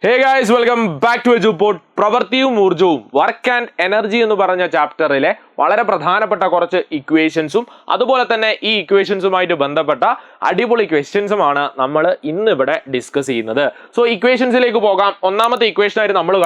Hey guys, welcome back to Edupod. പ്രവൃത്തിയും ഊർജവും work and energy എന്ന് പറഞ്ഞ ചാപ്റ്ററിലെ വളരെ പ്രധാനപ്പെട്ട കുറച്ച് ഇക്വേഷൻസും അതുപോലെ തന്നെ ഈ ഇക്വേഷൻസുമായിട്ട് ബന്ധപ്പെട്ട അടിപൊളി ക്വസ്റ്റ്യൻസുമാണ് നമ്മൾ ഇന്ന് ഇവിടെ ഡിസ്കസ് ചെയ്യുന്നത്. സോ ഇക്വേഷൻസിലേക്ക് പോകാം. ഒന്നാമത്തെ ഇക്വേഷനായിട്ട് നമ്മൾ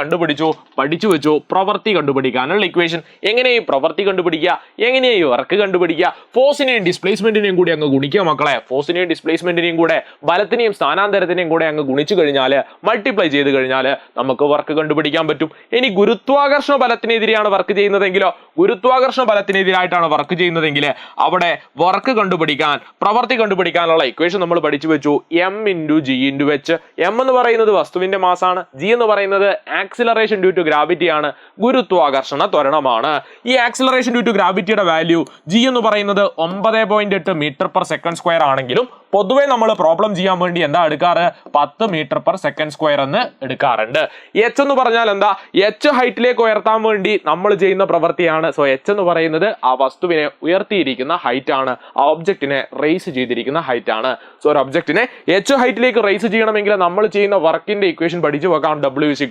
പഠിച്ചു വെച്ചു പ്രവൃത്തി കണ്ടുപിടിക്കാനുള്ള ഇക്വേഷൻ. എങ്ങനെയായി പ്രവൃത്തി കണ്ടുപിടിക്കുക, എങ്ങനെയായി വർക്ക് കണ്ടുപിടിക്കുക, ഫോഴ്സിനെയും ഡിസ്പ്ലേസ്മെന്റിനെയും കൂടി അങ്ങ് ഗുണിക്കുക മക്കളെ. ഫോഴ്സിനെയും ഡിസ്പ്ലേസ്മെന്റിനെയും കൂടെ ബലത്തിനെയും സ്ഥാനാന്തരത്തിനെയും കൂടെ അങ്ങ് ഗുണിച്ചു കഴിഞ്ഞാൽ, മൾട്ടിപ്ലൈ ചെയ്ത് കഴിഞ്ഞാൽ നമുക്ക് വർക്ക് കണ്ടുപിടിക്കാൻ പറ്റും. ഇനി ഗുരുത്വാകർഷണ ബലത്തിനെതിരെയാണ് വർക്ക് ചെയ്യുന്നതെങ്കിലോ, ഗുരുത്വാകർഷണ ബലത്തിനെതിരായിട്ടാണ് വർക്ക് ചെയ്യുന്നതെങ്കിൽ അവിടെ വർക്ക് കണ്ടുപിടിക്കാൻ, പ്രവൃത്തി കണ്ടുപിടിക്കാനുള്ള ഇക്വേഷൻ നമ്മൾ പഠിച്ചു വെച്ചു. M into G into H. M എന്ന് പറയുന്നത് വസ്തുവിന്റെ മാസാണ്, ജി എന്ന് പറയുന്നത് ആക്സിലറേഷൻ ഡ്യൂ ടു ഗ്രാവിറ്റി ആണ്, ഗുരുത്വാകർഷണ ത്വരണമാണ്. ഈ ആക്സിലറേഷൻ ഡ്യൂ ടു ഗ്രാവിറ്റിയുടെ വാല്യൂ ജി എന്ന് പറയുന്നത് 9.8 മീറ്റർ പെർ സെക്കൻഡ് സ്ക്വയർ ആണെങ്കിലും പൊതുവെ നമ്മൾ പ്രോബ്ലം ചെയ്യാൻ വേണ്ടി എന്താ എടുക്കാറ്, 10 മീറ്റർ പെർ സെക്കൻഡ് സ്ക്വയർ എന്ന് എടുക്കാറുണ്ട്. എച്ച് എന്ന് പറഞ്ഞാൽ എന്താ, എച്ച് ഹൈറ്റിലേക്ക് ഉയർത്താൻ വേണ്ടി നമ്മൾ ചെയ്യുന്ന പ്രവൃത്തിയാണ്. സോ എച്ച് എന്ന് പറയുന്നത് ആ വസ്തുവിനെ ഉയർത്തിയിരിക്കുന്ന ഹൈറ്റ് ആണ്, ആ ഒബ്ജക്റ്റിനെ റേസ് ചെയ്തിരിക്കുന്ന ഹൈറ്റ് ആണ്. സോ ഒരു ഒബ്ജക്റ്റിനെ എച്ച് ഹൈറ്റിലേക്ക് റേസ് ചെയ്യണമെങ്കിൽ നമ്മൾ ചെയ്യുന്ന വർക്കിന്റെ ഇക്വേഷൻ പഠിച്ചു വെക്കാം. W =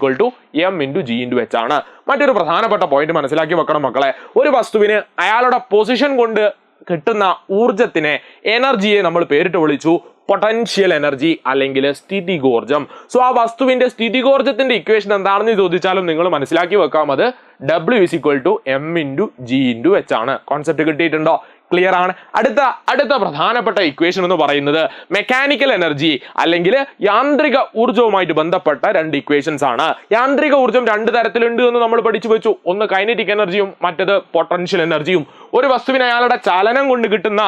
M × G × H ആണ്. മറ്റൊരു പ്രധാനപ്പെട്ട പോയിന്റ് മനസ്സിലാക്കി വെക്കണം മക്കളെ. ഒരു വസ്തുവിന് അയാളുടെ പൊസിഷൻ കൊണ്ട് കിട്ടുന്ന ഊർജത്തിനെ, എനർജിയെ നമ്മൾ പേരിട്ട് വിളിച്ചു പൊട്ടൻഷ്യൽ എനർജി അല്ലെങ്കിൽ സ്ഥിതികോർജം. സോ ആ വസ്തുവിന്റെ സ്ഥിതികോർജത്തിന്റെ ഇക്വേഷൻ എന്താണെന്ന് ചോദിച്ചാലും നിങ്ങൾ മനസ്സിലാക്കി വെക്കാം, അത് W = M × G × H ആണ്. കോൺസെപ്റ്റ് കിട്ടിയിട്ടുണ്ടോ? ക്ലിയർ ആണ്. അടുത്ത പ്രധാനപ്പെട്ട ഇക്വേഷൻ എന്ന് പറയുന്നത് മെക്കാനിക്കൽ എനർജി അല്ലെങ്കിൽ യാന്ത്രിക ഊർജവുമായിട്ട് ബന്ധപ്പെട്ട രണ്ട് ഇക്വേഷൻസ് ആണ്. യാന്ത്രിക ഊർജം രണ്ട് തരത്തിലുണ്ട് എന്ന് നമ്മൾ പഠിച്ചു വെച്ചു. ഒന്ന് കൈനറ്റിക് എനർജിയും മറ്റത് പൊട്ടൻഷ്യൽ എനർജിയും. ഒരു വസ്തുവിന് അയാളുടെ ചലനം കൊണ്ട് കിട്ടുന്ന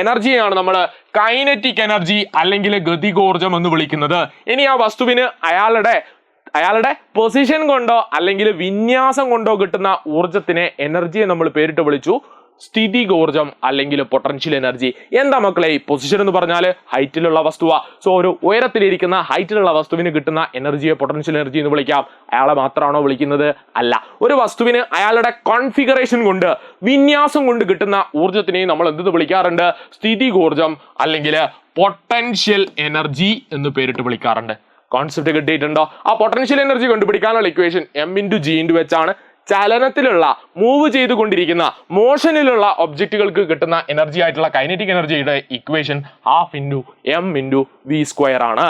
എനർജിയാണ് നമ്മൾ കൈനറ്റിക് എനർജി അല്ലെങ്കിൽ ഗതികോർജം എന്ന് വിളിക്കുന്നത്. ഇനി ആ വസ്തുവിന് അയാളുടെ പൊസിഷൻ കൊണ്ടോ അല്ലെങ്കിൽ വിന്യാസം കൊണ്ടോ കിട്ടുന്ന ഊർജത്തിനെ, എനർജിയെ നമ്മൾ പേരിട്ട് വിളിച്ചു സ്ഥിതികോർജം അല്ലെങ്കിൽ പൊട്ടൻഷ്യൽ എനർജി. എന്താ മക്കളെ ഈ പൊസിഷൻ എന്ന് പറഞ്ഞാൽ? ഹൈറ്റിലുള്ള വസ്തുവാ. സോ ഒരു ഉയരത്തിലിരിക്കുന്ന ഹൈറ്റിലുള്ള വസ്തുവിന് കിട്ടുന്ന എനർജിയെ പൊട്ടൻഷ്യൽ എനർജി എന്ന് വിളിക്കാം. അയാളെ മാത്രമാണോ വിളിക്കുന്നത്? അല്ല. ഒരു വസ്തുവിന് അയാളുടെ കോൺഫിഗറേഷൻ കൊണ്ട്, വിന്യാസം കൊണ്ട് കിട്ടുന്ന ഊർജത്തിനെയും നമ്മൾ എന്ത് വിളിക്കാറുണ്ട്? സ്ഥിതികോർജം അല്ലെങ്കിൽ പൊട്ടൻഷ്യൽ എനർജി എന്ന് പേരിട്ട് വിളിക്കാറുണ്ട്. കോൺസെപ്റ്റ് കിട്ടിയിട്ടുണ്ടോ? ആ പൊട്ടൻഷ്യൽ എനർജി കണ്ടുപിടിക്കാനുള്ള ഇക്വേഷൻ M × G × H ആണ്. ചലനത്തിലുള്ള, മൂവ് ചെയ്തുകൊണ്ടിരിക്കുന്ന, മോഷനിലുള്ള ഒബ്ജക്റ്റുകൾക്ക് കിട്ടുന്ന എനർജി ആയിട്ടുള്ള കൈനറ്റിക് എനർജിയുടെ ഇക്വേഷൻ ½ × M × V² ആണ്.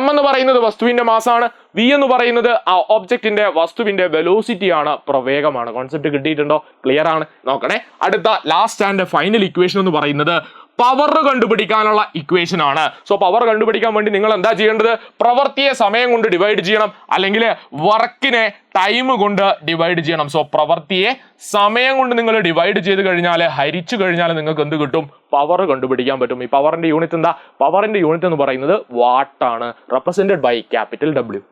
M എന്ന് പറയുന്നത് വസ്തുവിന്റെ മാസാണ്, V എന്ന് പറയുന്നത് ആ ഒബ്ജക്റ്റിന്റെ, വസ്തുവിന്റെ വെലോസിറ്റി ആണ്, പ്രവേഗമാണ്. കോൺസെപ്റ്റ് കിട്ടിയിട്ടുണ്ടോ? ക്ലിയർ ആണ്. നോക്കണേ, അടുത്ത ലാസ്റ്റ് ആൻഡ് ഫൈനൽ ഇക്വേഷൻ എന്ന് പറയുന്നത് പവർ കണ്ടുപിടിക്കാനുള്ള ഇക്വേഷൻ ആണ്. സോ പവർ കണ്ടുപിടിക്കാൻ വേണ്ടി നിങ്ങൾ എന്താ ചെയ്യേണ്ടത്? പ്രവൃത്തിയെ സമയം കൊണ്ട് ഡിവൈഡ് ചെയ്യണം, അല്ലെങ്കിൽ വർക്കിനെ ടൈം കൊണ്ട് ഡിവൈഡ് ചെയ്യണം. സോ പ്രവൃത്തിയെ സമയം കൊണ്ട് നിങ്ങൾ ഡിവൈഡ് ചെയ്ത് കഴിഞ്ഞാൽ, ഹരിച്ചു കഴിഞ്ഞാൽ നിങ്ങൾക്ക് എന്ത് കിട്ടും? പവർ കണ്ടുപിടിക്കാൻ പറ്റും. ഈ പവറിന്റെ യൂണിറ്റ് എന്താ? പവറിന്റെ യൂണിറ്റ് എന്ന് പറയുന്നത് വാട്ട് ആണ്, റെപ്രസെന്റഡ് ബൈ W.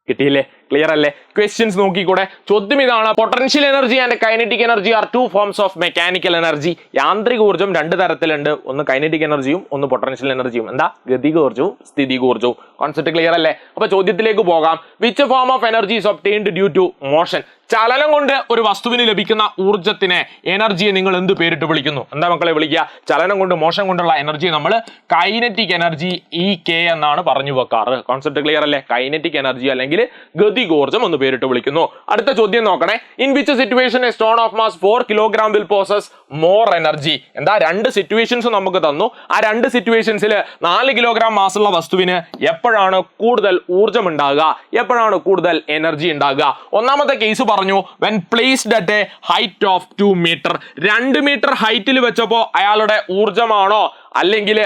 കിട്ടിയില്ലേ? ക്ലിയർ അല്ലേ? ക്വസ്റ്റ്യൻസ് നോക്കിക്കൂടെ. ചോദ്യം ഇതാണ്, potential energy and kinetic energy are two forms of mechanical energy. യാന്ത്രിക ഊർജ്ജം രണ്ട് തരത്തിലുണ്ട്, ഒന്ന് കൈനറ്റിക് എനർജിയും ഒന്ന് പൊട്ടൻഷ്യൽ എനർജിയും. എന്താ? ഗതികോർജവും സ്ഥിതികോർജവും. കോൺസെപ്റ്റ് ക്ലിയർ അല്ലേ? അപ്പൊ ചോദ്യത്തിലേക്ക് പോകാം. Which form of energy is obtained due to motion? ചലനം കൊണ്ട് ഒരു വസ്തുവിന് ലഭിക്കുന്ന ഊർജ്ജത്തിനെ, എനർജിയെ നിങ്ങൾ എന്ത് പേരിട്ട് വിളിക്കുന്നു? എന്താ മക്കളെ വിളിക്കുക? ചലനം കൊണ്ട്, മോഷൻ കൊണ്ടുള്ള എനർജിയെ നമ്മൾ കൈനറ്റിക് എനർജി EK എന്നാണ് പറഞ്ഞു വെക്കാറ്. കോൺസെപ്റ്റ് ക്ലിയർ അല്ലേ? കൈനറ്റിക് എനർജി അല്ലെങ്കിൽ ഗതികോർജം എന്ന് പേരിട്ട് വിളിക്കുന്നു. അടുത്ത ചോദ്യം നോക്കണേ. In which situation A stone of mass 4 kilogram will poses more energy? എന്താ? രണ്ട് സിറ്റുവേഷൻസ് നമുക്ക് തന്നു. ആ രണ്ട് സിറ്റുവേഷൻസിൽ 4 കിലോഗ്രാം മാസ് ഉള്ള വസ്തുവിന് എപ്പോഴാണ് കൂടുതൽ ഊർജ്ജം ഉണ്ടാകുക, എപ്പോഴാണ് കൂടുതൽ എനർജി ഉണ്ടാകുക? ഒന്നാമത്തെ കേസ് പറഞ്ഞു, when placed at a height of 2 meter. 2 metre ഹൈറ്റിൽ വെച്ചപ്പോ അയാളുടെ ഊർജ്ജമാണോ, അല്ലെങ്കിൽ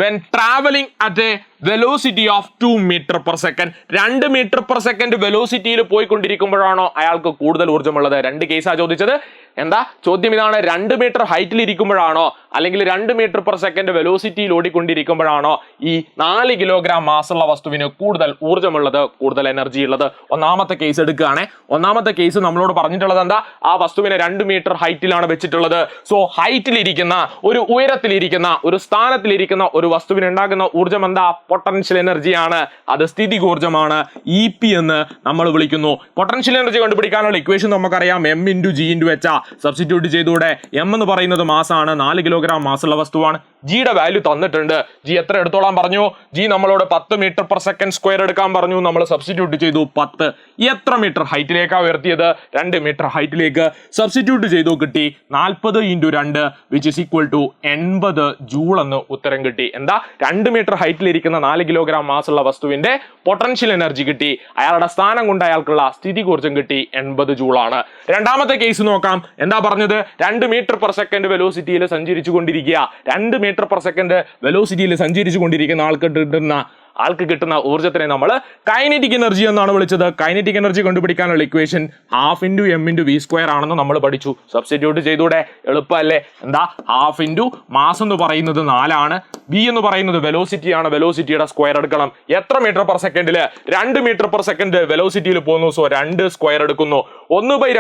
when traveling at a velocity of 2 meter per second, 2 metre per second വെലോസിറ്റിയിൽ പോയിക്കൊണ്ടിരിക്കുമ്പോഴാണോ അയാൾക്ക് കൂടുതൽ ഊർജ്ജമുള്ളത്? രണ്ട് കേസാണ് ചോദിച്ചത്. എന്താ ചോദ്യം ഇതാണ്, 2 മീറ്റർ ഹൈറ്റിൽ ഇരിക്കുമ്പോഴാണോ അല്ലെങ്കിൽ 2 മീറ്റർ പെർ സെക്കൻഡ് വെലോസിറ്റിയിൽ ഓടിക്കൊണ്ടിരിക്കുമ്പോഴാണോ ഈ 4 കിലോഗ്രാം മാസുള്ള വസ്തുവിന് കൂടുതൽ ഊർജ്ജമുള്ളത്, കൂടുതൽ എനർജി ഉള്ളത്? ഒന്നാമത്തെ കേസ് എടുക്കുകയാണെ. ഒന്നാമത്തെ കേസ് നമ്മളോട് പറഞ്ഞിട്ടുള്ളത് എന്താ? ആ വസ്തുവിനെ 2 മീറ്റർ ഹൈറ്റിലാണ് വെച്ചിട്ടുള്ളത്. സോ ഹൈറ്റിലിരിക്കുന്ന, ഒരു ഉയരത്തിലിരിക്കുന്ന, ഒരു സ്ഥാനത്തിലിരിക്കുന്ന ഒരു വസ്തുവിന് ഉണ്ടാകുന്ന ഊർജ്ജം എന്താ? പൊട്ടൻഷ്യൽ എനർജിയാണ്, അത് സ്ഥിതികോർജ്ജമാണ്, EP എന്ന് നമ്മൾ വിളിക്കുന്നു. പൊട്ടൻഷ്യൽ എനർജി കണ്ടുപിടിക്കാനുള്ള ഇക്വേഷൻ നമുക്കറിയാം, m×g/h. സബ്സ്റ്റിറ്റ്യൂട്ട് ചെയ്തൂടെ. m എന്ന് പറയുന്നത് മാസാണ്, 4 കിലോഗ്രാം മാസുള്ള വസ്തുവാണ്. ജിയുടെ വാല്യൂ തന്നിട്ടുണ്ട്. ജി എത്ര എടുത്തോളാൻ പറഞ്ഞു? ജി നമ്മളോട് 10 മീറ്റർ പെർ സെക്കൻഡ് സ്ക്വയർ എടുക്കാൻ പറഞ്ഞു. നമ്മൾ സബ്സ്റ്റിറ്റ്യൂട്ട് ചെയ്തു 10. എത്ര മീറ്റർ ഹൈറ്റിലേക്കാണ് ഉയർത്തിയത്? 2 മീറ്റർ ഹൈറ്റിലേക്ക്. സബ്സ്റ്റിറ്റ്യൂട്ട് ചെയ്തു, കിട്ടി 40 × 2 which is equal to 80 joule എന്ന് ഉത്തരം കിട്ടി. എന്താ? 2 മീറ്റർ ഹൈറ്റിലിരിക്കുന്ന 4 കിലോഗ്രാം മാസുള്ള വസ്തുവിന്റെ പൊട്ടൻഷ്യൽ എനർജി കിട്ടി. അയാളുടെ സ്ഥാനം കൊണ്ട് അയാൾക്കുള്ള സ്ഥിതികോർജ്ജം കിട്ടി 80 ജൂളാണ്. രണ്ടാമത്തെ കേസ് നോക്കാം. എന്താ പറഞ്ഞത്? 2 മീറ്റർ പെർ സെക്കൻഡ് വെലോസിറ്റിയിൽ സഞ്ചരിച്ചു കൊണ്ടിരിക്കുക. 2 മീറ്റർ പെർ സെക്കൻഡ് വെലോസിറ്റിയിൽ സഞ്ചരിച്ചു കൊണ്ടിരിക്കുന്ന ആൾക്ക് കിട്ടുന്ന ഊർജ്ജത്തിനെ നമ്മൾ കൈനറ്റിക് എനർജി എന്നാണ് വിളിച്ചത്. കൈനറ്റിക് എനർജി കണ്ടുപിടിക്കാനുള്ള ഇക്വേഷൻ 1/2 × m/v² ആണെന്ന് നമ്മൾ പഠിച്ചു. സബ്സ്റ്റിറ്റ്യൂട്ട് ചെയ്തൂടെ? എളുപ്പമല്ലേ? എന്താ? 1/2 മാസ് എന്ന് പറയുന്നത് 4 ആണ്, v എന്ന് പറയുന്നത് വെലോസിറ്റി ആണ്, വെലോസിറ്റിയുടെ സ്ക്വയർ എടുക്കണം. എത്ര മീറ്റർ പെർ സെക്കൻഡില്? 2 മീറ്റർ പെർ സെക്കൻഡ് വെലോസിറ്റിയിൽ പോകുന്നു. സോ 2 സ്ക്വയർ എടുക്കുന്നു. 1/2 ×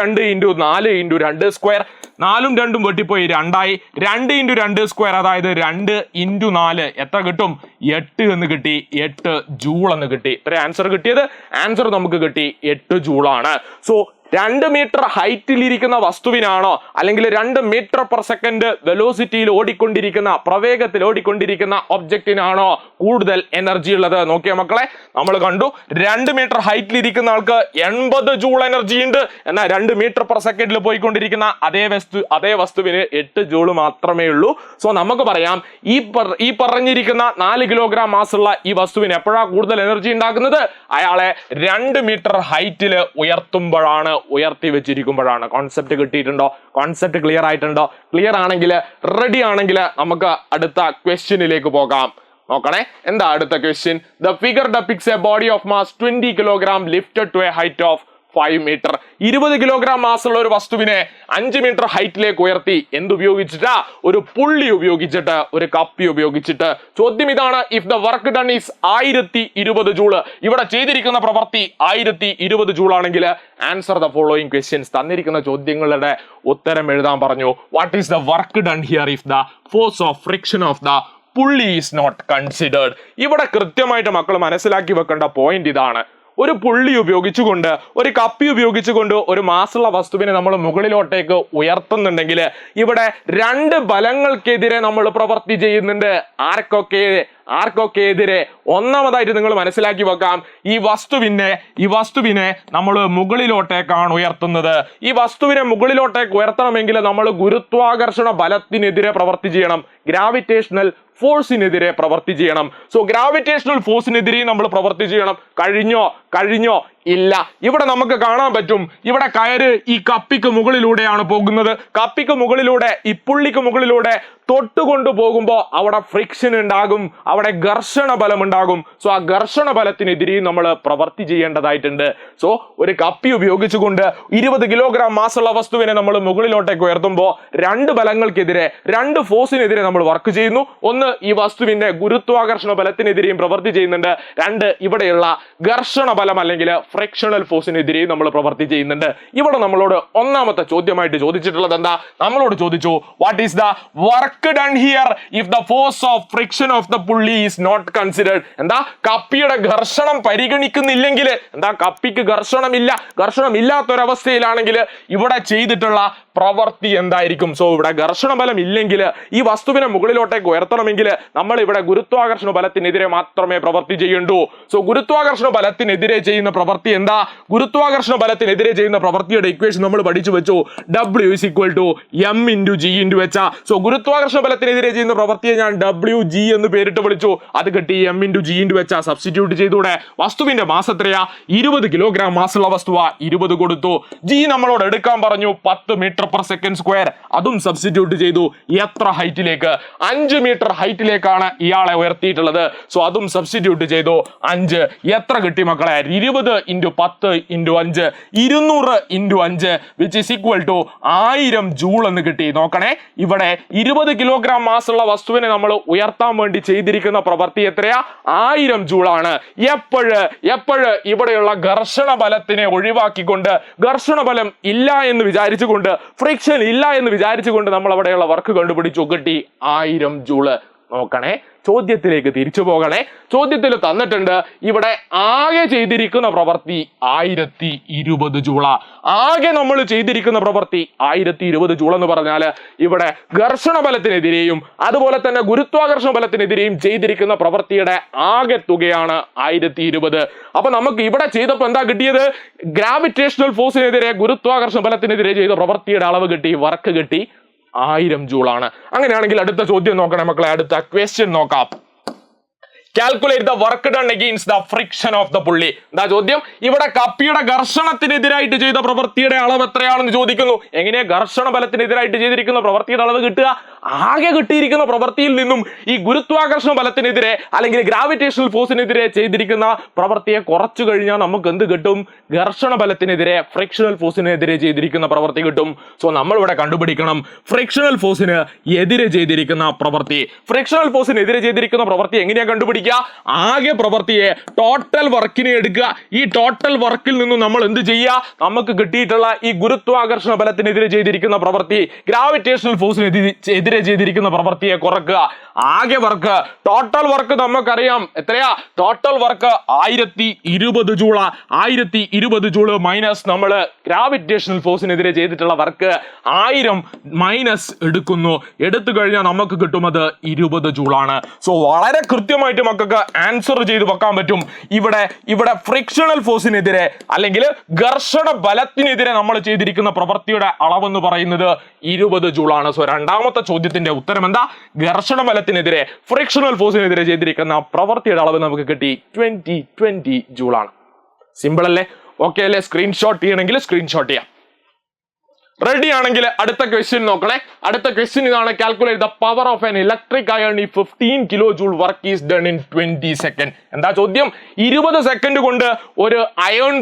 4 × 2 സ്ക്വയർ. 4ഉം 2ഉം വെട്ടിപ്പോയി 2 ആയി. 2 × 2 സ്ക്വയർ, അതായത് 2 × 4 എത്ര കിട്ടും? 8 എന്ന് കിട്ടി. 8 ജൂൾ എന്ന് കിട്ടി. ഇത്ര ആൻസർ കിട്ടിയത്. ആൻസർ നമുക്ക് കിട്ടി 8 ജൂളാണ്. സോ 2 മീറ്റർ ഹൈറ്റിലിരിക്കുന്ന വസ്തുവിനാണോ അല്ലെങ്കിൽ 2 മീറ്റർ പെർ സെക്കൻഡ് വെലോസിറ്റിയിൽ ഓടിക്കൊണ്ടിരിക്കുന്ന, പ്രവേഗത്തിൽ ഓടിക്കൊണ്ടിരിക്കുന്ന ഒബ്ജക്റ്റിനാണോ കൂടുതൽ എനർജി ഉള്ളത്? നോക്കിയ മക്കളെ, നമ്മൾ കണ്ടു 2 മീറ്റർ ഹൈറ്റിലിരിക്കുന്ന ആൾക്ക് 80 ജൂൾ എനർജി ഉണ്ട്. എന്നാൽ 2 മീറ്റർ പെർ സെക്കൻഡിൽ പോയിക്കൊണ്ടിരിക്കുന്ന അതേ വസ്തുവിന് 8 ജൂൾ മാത്രമേ ഉള്ളൂ. സോ നമുക്ക് പറയാം, ഈ പറഞ്ഞിരിക്കുന്ന 4 കിലോഗ്രാം മാസുള്ള ഈ വസ്തുവിന് എപ്പോഴാണ് കൂടുതൽ എനർജി ഉണ്ടാക്കുന്നത്? അയാളെ 2 മീറ്റർ ഹൈറ്റിൽ ഉയർത്തുമ്പോഴാണ്, ഉയർത്തി വെച്ചിരിക്കുമ്പോഴാണ്. കോൺസെപ്റ്റ് കിട്ടിയിട്ടുണ്ടോ? കോൺസെപ്റ്റ് ക്ലിയർ ആയിട്ടുണ്ടോ? ക്ലിയർ ആണെങ്കിൽ, റെഡി ആണെങ്കിൽ നമുക്ക് അടുത്ത ക്വസ്റ്റ്യനിലേക്ക് പോകാം. നോക്കണേ, എന്താ അടുത്ത question? The figure depicts a body of mass 20 kilogram lifted to a height of 5 metre. 20 kilogram മാസുള്ള ഒരു വസ്തുവിനെ 5 മീറ്റർ ഹൈറ്റിലേക്ക് ഉയർത്തി. എന്തുപയോഗിച്ചിട്ടാ? ഒരു പുള്ളി ഉപയോഗിച്ചിട്ട്, ഒരു കപ്പി ഉപയോഗിച്ചിട്ട്. ചോദ്യം ഇതാണ്, if the work done is 1020 joule. ഇവിടെ ചെയ്തിരിക്കുന്ന പ്രവൃത്തി 1020 ജൂൾ ആണെങ്കിൽ ആൻസർ ദ ഫോളോയിങ് ക്വസ്റ്റ്യൻസ്. തന്നിരിക്കുന്ന ചോദ്യങ്ങളുടെ ഉത്തരം എഴുതാൻ പറഞ്ഞു. What is the work done here if the force of friction of the pulley is not considered? ഇവിടെ കൃത്യമായിട്ട് മക്കൾ മനസ്സിലാക്കി വെക്കേണ്ട പോയിന്റ് ഇതാണ്. ഒരു പുള്ളി ഉപയോഗിച്ചുകൊണ്ട്, ഒരു കപ്പി ഉപയോഗിച്ചുകൊണ്ട് ഒരു മാസുള്ള വസ്തുവിനെ നമ്മൾ മുകളിലോട്ടേക്ക് ഉയർത്തുന്നുണ്ടെങ്കിൽ ഇവിടെ 2 ബലങ്ങൾക്കെതിരെ നമ്മൾ പ്രവൃത്തി ചെയ്യുന്നുണ്ട്. ആർക്കൊക്കെ എതിരെ? ഒന്നാമതായിട്ട് നിങ്ങൾ മനസ്സിലാക്കി വെക്കാം, ഈ വസ്തുവിനെ നമ്മൾ മുകളിലോട്ടേക്കാണ് ഉയർത്തുന്നത്. ഈ വസ്തുവിനെ മുകളിലോട്ടേക്ക് ഉയർത്തണമെങ്കിൽ നമ്മൾ ഗുരുത്വാകർഷണ ബലത്തിനെതിരെ പ്രവൃത്തി ചെയ്യണം, ഗ്രാവിറ്റേഷണൽ ഫോഴ്സിനെതിരെ പ്രവൃത്തി ചെയ്യണം. സോ ഗ്രാവിറ്റേഷണൽ ഫോഴ്സിനെതിരെ നമ്മൾ പ്രവൃത്തി ചെയ്യണം. കഴിഞ്ഞോ? ഇല്ല. ഇവിടെ നമുക്ക് കാണാൻ പറ്റും, ഇവിടെ കയറ് ഈ കപ്പിക്ക് മുകളിലൂടെയാണ് പോകുന്നത്. കപ്പിക്ക് മുകളിലൂടെ, ഈ പുള്ളിക്ക് മുകളിലൂടെ തൊട്ടുകൊണ്ടു പോകുമ്പോൾ അവിടെ ഫ്രിക്ഷൻ ഉണ്ടാകും, അവിടെ ഘർഷണ ബലം ഉണ്ടാകും. സോ ആ ഘർഷണ ബലത്തിനെതിരെയും നമ്മൾ പ്രവൃത്തി ചെയ്യേണ്ടതായിട്ടുണ്ട്. സോ ഒരു കപ്പി ഉപയോഗിച്ചുകൊണ്ട് 20 കിലോഗ്രാം മാസുള്ള വസ്തുവിനെ നമ്മൾ മുകളിലോട്ടേക്ക് ഉയർത്തുമ്പോൾ 2 ബലങ്ങൾക്കെതിരെ, 2 ഫോഴ്സിനെതിരെ നമ്മൾ വർക്ക് ചെയ്യുന്നു. ഒന്ന്, ഈ വസ്തുവിന്റെ ഗുരുത്വാകർഷണ ബലത്തിനെതിരെയും പ്രവൃത്തി ചെയ്യുന്നുണ്ട്. 2, ഇവിടെയുള്ള ഘർഷണ ബലം അല്ലെങ്കിൽ ഫ്രിക്ഷണൽ ഫോഴ്സിനെതിരെയും നമ്മൾ പ്രവൃത്തി ചെയ്യുന്നുണ്ട്. ഇവിടെ നമ്മളോട് ഒന്നാമത്തെ ചോദ്യമായിട്ട് ചോദിച്ചിട്ടുള്ളത് എന്താ? നമ്മളോട് ചോദിച്ചു, what is the work done here if the force of friction of the pulley is not considered? എന്താ? കപ്പിയുടെ ഘർഷണം പരിഗണിക്കുന്നില്ലെങ്കിൽ, എന്താ? കപ്പിക്ക് ഘർഷണമില്ലാത്തൊരവസ്ഥയിലാണെങ്കിൽ ഇവിടെ ചെയ്തിട്ടുള്ള പ്രവൃത്തി എന്തായിരിക്കും? സോ ഇവിടെ ഘർഷണ ബലം ഇല്ലെങ്കിൽ ഈ വസ്തുവിനെ മുകളിലോട്ടേക്ക് ഉയർത്തണമെങ്കിൽ നമ്മൾ ഇവിടെ ഗുരുത്വാകർഷണ ബലത്തിനെതിരെ മാത്രമേ പ്രവൃത്തി ചെയ്യണ്ടൂ. സോ ഗുരുത്വാകർഷണ ബലത്തിനെതിരെ ചെയ്യുന്ന പ്രവൃത്തി എന്താ? ഗുരുത്വാകർഷണ ബലത്തിനെതിരെ ചെയ്യുന്ന പ്രവൃത്തിയുടെ ഇക്വേഷൻ നമ്മൾ പഠിച്ചു വെച്ചു. W = m×g/h. സോ ഗുരുത്വാകർഷണ ബലത്തിനെതിരെ ചെയ്യുന്ന പ്രവൃത്തിയെ ഞാൻ WG എന്ന് പേരിട്ട് വിളിച്ചു. അത് കിട്ടി m×g/h. സബ്സ്റ്റിറ്റ്യൂട്ട് ചെയ്തൂടെ? വസ്തുവിന്റെ മാസ് എത്രയാ? 20 കിലോഗ്രാം മാസുള്ള വസ്തുവാ, 20 കൊടുത്തു. ജി നമ്മളോട് എടുക്കാൻ പറഞ്ഞു 10 മീറ്റർ പെർ സെക്കൻഡ് സ്ക്വയർ. അതും സബ്സ്റ്റിറ്റ്യൂട്ട് ചെയ്തു. എത്ര ഹൈറ്റിലേക്ക്? 5 മീറ്റർ ഹൈറ്റിലേക്കാണ് ഇയാളെ ഉയർത്തിയിട്ടുള്ളത്. സോ അതും സബ്സ്റ്റിറ്റ്യൂട്ട് ചെയ്തു. 5 എത്ര കിട്ടി മക്കളെ? 20 × 10 × 5 200 × 5 which is equal to 1000 joule എന്ന് കിട്ടി. നോക്കണേ, ഇവിടെ 20 കിലോഗ്രാം മാസുള്ള വസ്തുവിനെ നമ്മൾ ഉയർത്താൻ വേണ്ടി ചെയ്തിരിക്കുന്ന പ്രവൃത്തി എത്രയാ? 1000 ജൂളാണ്. എപ്പോഴ് ഇവിടെയുള്ള ഘർഷണ ബലത്തിനെ ഒഴിവാക്കിക്കൊണ്ട്, ഘർഷണ ബലം ഇല്ല എന്ന് വിചാരിച്ചുകൊണ്ട്, ഫ്രിക്ഷൻ ഇല്ല എന്ന് വിചാരിച്ചുകൊണ്ട് നമ്മൾ അവിടെയുള്ള വർക്ക് കണ്ടുപിടിച്ചു. കിട്ടി 1000 ജൂള്. നോക്കണേ, ചോദ്യത്തിലേക്ക് തിരിച്ചു പോകണേ. ചോദ്യത്തിൽ തന്നിട്ടുണ്ട് ഇവിടെ ആകെ ചെയ്തിരിക്കുന്ന പ്രവൃത്തി 1020 ജൂള. ആകെ നമ്മൾ ചെയ്തിരിക്കുന്ന പ്രവൃത്തി 1020 ജൂൾ എന്ന് പറഞ്ഞാൽ ഇവിടെ ഘർഷണ ബലത്തിനെതിരെയും അതുപോലെ തന്നെ ഗുരുത്വാകർഷണ ബലത്തിനെതിരെയും ചെയ്തിരിക്കുന്ന പ്രവൃത്തിയുടെ ആകെ തുകയാണ് 1020. അപ്പൊ നമുക്ക് ഇവിടെ ചെയ്തപ്പോൾ എന്താ കിട്ടിയത്? ഗ്രാവിറ്റേഷണൽ ഫോഴ്സിനെതിരെ ഗുരുത്വാകർഷണ ബലത്തിനെതിരെ ചെയ്ത പ്രവൃത്തിയുടെ അളവ് കിട്ടി, വർക്ക് കിട്ടി 1000 ജൂളാണ്. അങ്ങനെയാണെങ്കിൽ അടുത്ത ചോദ്യം നോക്കണേ മക്കളെ, അടുത്ത ക്വസ്റ്റ്യൻ നോക്കാം. Calculate the work done against the friction of the പുള്ളി. എന്താ ചോദ്യം? ഇവിടെ കപ്പിയുടെ ഘർഷണത്തിനെതിരായിട്ട് ചെയ്ത പ്രവൃത്തിയുടെ അളവ് എത്രയാണെന്ന് ചോദിക്കുന്നു. എങ്ങനെയാ ഘർഷണ ബലത്തിനെതിരായിട്ട് ചെയ്തിരിക്കുന്ന പ്രവൃത്തിയുടെ അളവ് കിട്ടുക? ആകെ കിട്ടിയിരിക്കുന്ന പ്രവൃത്തിയിൽ നിന്നും ഈ ഗുരുത്വാകർഷണ ബലത്തിനെതിരെ അല്ലെങ്കിൽ ഗ്രാവിറ്റേഷണൽ ഫോഴ്സിനെതിരെ ചെയ്തിരിക്കുന്ന പ്രവൃത്തിയെ കുറച്ചു കഴിഞ്ഞാൽ നമുക്ക് എന്ത് കിട്ടും? ഘർഷണ ബലത്തിനെതിരെ ഫ്രിക്ഷണൽ ഫോഴ്സിനെതിരെ ചെയ്തിരിക്കുന്ന പ്രവൃത്തി കിട്ടും. സോ നമ്മൾ ഇവിടെ കണ്ടുപിടിക്കണം ഫ്രിക്ഷണൽ ഫോഴ്സിന് എതിരെ ചെയ്തിരിക്കുന്ന പ്രവൃത്തി. ഫ്രിക്ഷണൽ ഫോഴ്സിനെതിരെ ചെയ്തിരിക്കുന്ന പ്രവൃത്തി എങ്ങനെയാ കണ്ടുപിടിക്കുക? ആകെ പ്രവൃത്തിയെ ടോട്ടൽ വർക്കിനെ എടുക്കുക. ഈ ടോട്ടൽ വർക്കിൽ നിന്നും നമ്മൾ എന്ത് ചെയ്യുക? നമുക്ക് കിട്ടിയിട്ടുള്ള ഈ ഗുരുത്വാകർഷണ ബലത്തിനെതിരെ ചെയ്തിരിക്കുന്ന പ്രവൃത്തി, ഗ്രാവിറ്റേഷണൽ ഫോഴ്സിനെതിരെ ചെയ്തിരിക്കുന്ന പ്രവൃത്തിയെ കുറക്കുക. ആകെ വർക്ക്, ടോട്ടൽ വർക്ക് നമുക്കറിയാം എത്രയാ? Total work 1020 ജൂള. 1020 ജൂള് മൈനസ് നമ്മൾ ഗ്രാവിറ്റേഷണൽ ഫോഴ്സിനെതിരെ ചെയ്തിട്ടുള്ള വർക്ക് 1000 മൈനസ് എടുക്കുന്നു. എടുത്തു കഴിഞ്ഞാൽ നമുക്ക് കിട്ടുന്നത് 20 ജൂളാണ്. സോ വളരെ കൃത്യമായിട്ട് മക്കൾക്ക് ആൻസർ ചെയ്ത് വെക്കാൻ പറ്റും. ഇവിടെ ഫ്രിക്ഷണൽ ഫോഴ്സിനെതിരെ അല്ലെങ്കിൽ ഘർഷണ ബലത്തിനെതിരെ നമ്മൾ ചെയ്തിരിക്കുന്ന പ്രവൃത്തിയുടെ അളവെന്ന് പറയുന്നത് 20 ജൂളാണ്. സോ രണ്ടാമത്തെ ചോദ്യത്തിന്റെ ഉത്തരം എന്താ? ഘർഷണ ബലത്തിനെതിരെ ഫ്രിക്ഷണൽ ഫോഴ്സിനെതിരെ ചെയ്തിരിക്കുന്ന പ്രവൃത്തിയുടെ അളവ് നമുക്ക് കിട്ടി 20 ജൂളാണ്. സിമ്പിൾ അല്ലേ? ഓക്കെ അല്ലേ? സ്ക്രീൻഷോട്ട് ചെയ്യണമെങ്കിൽ സ്ക്രീൻഷോട്ട് ചെയ്യാം. റെഡി ആണെങ്കിൽ അടുത്ത ക്വസ്റ്റ്യൻ നോക്കണേ. അടുത്ത ക്വസ്റ്റ്യൻ ഇതാണ്. Calculate the power of an electric iron if 15 kilo joule work is done in 20 second. എന്താ ചോദ്യം? 20 സെക്കൻഡ് കൊണ്ട് ഒരു അയൺ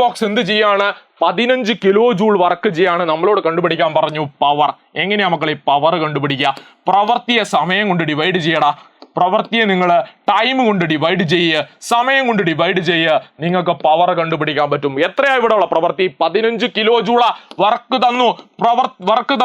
ബോക്സ് എന്ത് ചെയ്യാണ്? 15 കിലോ ജൂൾ വർക്ക് ചെയ്യാണ്. നമ്മളോട് കണ്ടുപിടിക്കാൻ പറഞ്ഞു പവർ. എങ്ങനെയാ മക്കളെ പവർ കണ്ടുപിടിക്കുക? പ്രവൃത്തിയെ സമയം കൊണ്ട് ഡിവൈഡ് ചെയ്യടാ. പ്രവൃത്തിയെ നിങ്ങൾ ടൈം കൊണ്ട് ഡിവൈഡ് ചെയ്യുക, സമയം കൊണ്ട് ഡിവൈഡ് ചെയ്യുക, നിങ്ങൾക്ക് പവർ കണ്ടുപിടിക്കാൻ പറ്റും. എത്രയാ ഇവിടെ ഉള്ള പ്രവൃത്തി? 15 കിലോ ജൂള. വർക്ക് തന്നു, പ്രവൃത്തി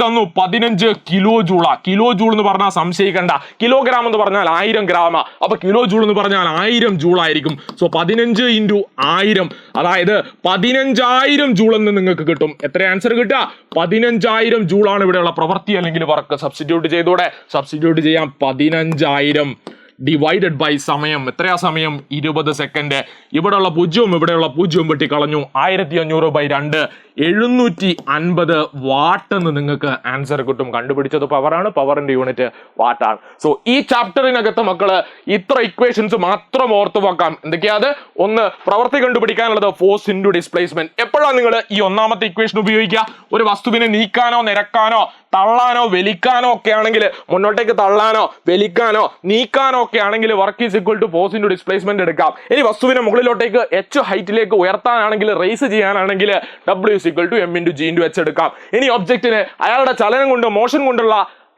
തന്നു 15 കിലോ ജൂള. കിലോ ജൂൾ എന്ന് പറഞ്ഞാൽ സംശയിക്കണ്ട, കിലോഗ്രാം എന്ന് പറഞ്ഞാൽ 1000 ഗ്രാമ. അപ്പൊ കിലോ ജൂൾ എന്ന് പറഞ്ഞാൽ 1000 ജൂൾ ആയിരിക്കും. സോ 15 × 1000, അതായത് 15000 ജൂൾ എന്ന് നിങ്ങൾക്ക് കിട്ടും. എത്ര ആൻസർ കിട്ടുക? 15000 ജൂളാണ് ഇവിടെയുള്ള പ്രവൃത്തി അല്ലെങ്കിൽ വർക്ക്. സബ്സ്റ്റിറ്റ്യൂട്ട് ചെയ്തൂടെ? സബ്സ്റ്റിറ്റ്യൂട്ട് ചെയ്യാം. 15000 ഡിവൈഡഡ് ബൈ സമയം. എത്രയാ സമയം? 20 സെക്കൻഡ്. ഇവിടെയുള്ള പൂജ്യവും വെട്ടി കളഞ്ഞു. 1500/2 750 വാട്ട് എന്ന് നിങ്ങൾക്ക് ആൻസർ കിട്ടും. കണ്ടുപിടിച്ചത് പവറാണ്, പവറിന്റെ യൂണിറ്റ് വാട്ടാണ്. സോ ഈ ചാപ്റ്ററിനകത്ത് മക്കള് ഇത്ര ഇക്വേഷൻസ് മാത്രം ഓർത്ത് വെക്കാം. എന്തൊക്കെയാ അത്? ഒന്ന്, പ്രവൃത്തി കണ്ടുപിടിക്കാനുള്ളത് ഫോഴ്സ് ഇൻറ്റു ഡിസ്പ്ലേസ്മെന്റ്. എപ്പോഴാണ് നിങ്ങൾ ഈ ഒന്നാമത്തെ ഇക്വേഷൻ ഉപയോഗിക്കുക? ഒരു വസ്തുവിനെ നീക്കാനോ നിരക്കാനോ തള്ളാനോ വലിക്കാനോ ഒക്കെ ആണെങ്കിൽ, മുന്നോട്ടേക്ക് തള്ളാനോ വലിക്കാനോ നീക്കാനോ ഒക്കെ ആണെങ്കിൽ work is equal to force into displacement എടുക്കാം. ഇനി വസ്തുവിനെ മുകളിലോട്ടേക്ക് h ഹൈറ്റിലേക്ക് ഉയർത്താനാണെങ്കിൽ, റേസ് ചെയ്യാനാണെങ്കിൽ W is equal to M × G × H എടുക്കാം. ഇനി ഒബ്ജക്റ്റിന് അയാളുടെ ചലനം കൊണ്ട്, മോഷൻ കൊണ്ടുള്ള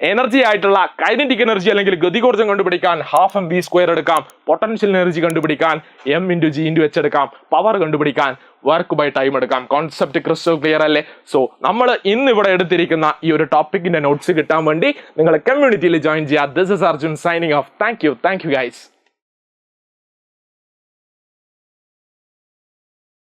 എനർജി ആയിട്ടുള്ള കൈനറ്റിക് എനർജി അല്ലെങ്കിൽ ഗതികോർജം കണ്ടുപിടിക്കാൻ 12mv² എടുക്കാം. പൊട്ടൻഷ്യൽ എനർജി കണ്ടുപിടിക്കാൻ M × G × H എടുക്കാം. പവർ കണ്ടുപിടിക്കാൻ വർക്ക് ബൈ ടൈം എടുക്കാം. കോൺസെപ്റ്റ് ക്രിസ്റ്റൽ ക്ലിയർ അല്ലേ? സോ നമ്മൾ ഇന്ന് ഇവിടെ എടുത്തിരിക്കുന്ന ഈ ഒരു ടോപ്പിക്കിന്റെ നോട്ട്സ് കിട്ടാൻ വേണ്ടി നിങ്ങൾ കമ്മ്യൂണിറ്റിയിൽ ജോയിൻ ചെയ്യുക. This is Arjun signing off. Thank you guys.